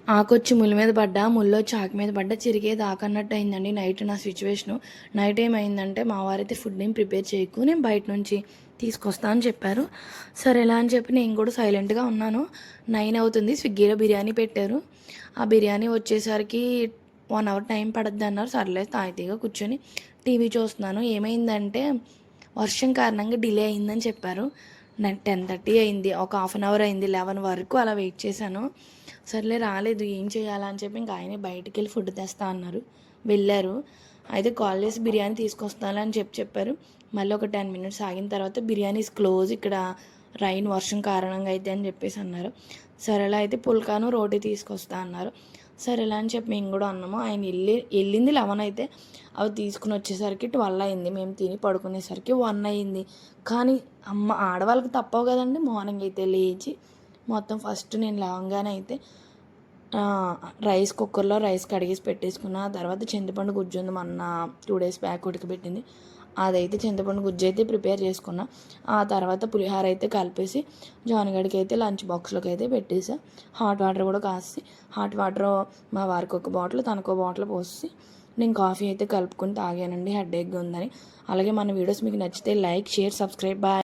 ఆకొచ్చి ముళ్ళు మీద పడ్డా, ముళ్ళొచ్చి ఆకు మీద పడ్డా, చిరిగేది ఆకన్నట్టు అయిందండి నైట్ నా సిచ్యువేషను. నైట్ ఏమైందంటే మా వారైతే ఫుడ్ ఏం ప్రిపేర్ చేయకు, నేను బయట నుంచి తీసుకొస్తా అని చెప్పారు. సరేలా అని చెప్పి నేను కూడా సైలెంట్గా ఉన్నాను. 9 అవుతుంది, స్విగ్గీలో బిర్యానీ పెట్టారు. ఆ బిర్యానీ వచ్చేసరికి 1 అవర్ టైం పడుద్ది అన్నారు. సర్లే తాయితీగా కూర్చొని టీవీ చూస్తున్నాను. ఏమైందంటే వర్షం కారణంగా డిలే అయిందని చెప్పారు. 10:30 అయింది, ఒక హాఫ్ అన్ అవర్ అయింది, 11 వరకు అలా వెయిట్ చేశాను. సర్లే రాలేదు, ఏం చేయాలా అని చెప్పి ఇంకా ఆయనే బయటికి వెళ్ళి ఫుడ్ తెస్తా అన్నారు. వెళ్ళారు. అయితే కాల్ చేసి బిర్యానీ తీసుకొస్తాను అని చెప్పారు. మళ్ళీ ఒక 10 మినిట్స్ ఆగిన తర్వాత బిర్యానీ ఇస్ క్లోజ్ ఇక్కడ, వర్షం కారణంగా అయితే అని చెప్పేసి అన్నారు. సరేలా అయితే పుల్కాను రోటీ తీసుకొస్తా అన్నారు. సరేలా అని చెప్పి మేము కూడా అన్నాము. ఆయన వెళ్ళింది 11 అయితే అవి తీసుకుని వచ్చేసరికి 12 అయింది. మేము తిని పడుకునేసరికి 1 అయింది. కానీ ఆడవాళ్ళకి తప్పవు కదండి. మార్నింగ్ అయితే లేచి మొత్తం ఫస్ట్ నేను లేవగానే అయితే కుక్కర్లో రైస్ కడిగేసి పెట్టేసుకున్న. ఆ తర్వాత చింతపండు గుజ్జు ఉంది, మొన్న 2 డేస్ బ్యాక్ ఉడకబెట్టింది, అదైతే చింతపండు గుజ్జు అయితే ప్రిపేర్ చేసుకున్నా. ఆ తర్వాత పులిహోర అయితే కలిపేసి జానగడికి అయితే లంచ్ బాక్స్లోకి అయితే పెట్టేసా. హాట్ వాటర్ కూడా కాసి, హాట్ వాటర్ మా వారికి ఒక బాటిల్, తనకో బాటిల్ పోసి నేను కాఫీ అయితే కలుపుకొని తాగానండి, హెడేక్గా ఉందని. అలాగే మన వీడియోస్ మీకు నచ్చితే లైక్, షేర్, సబ్స్క్రైబ్. బాయ్.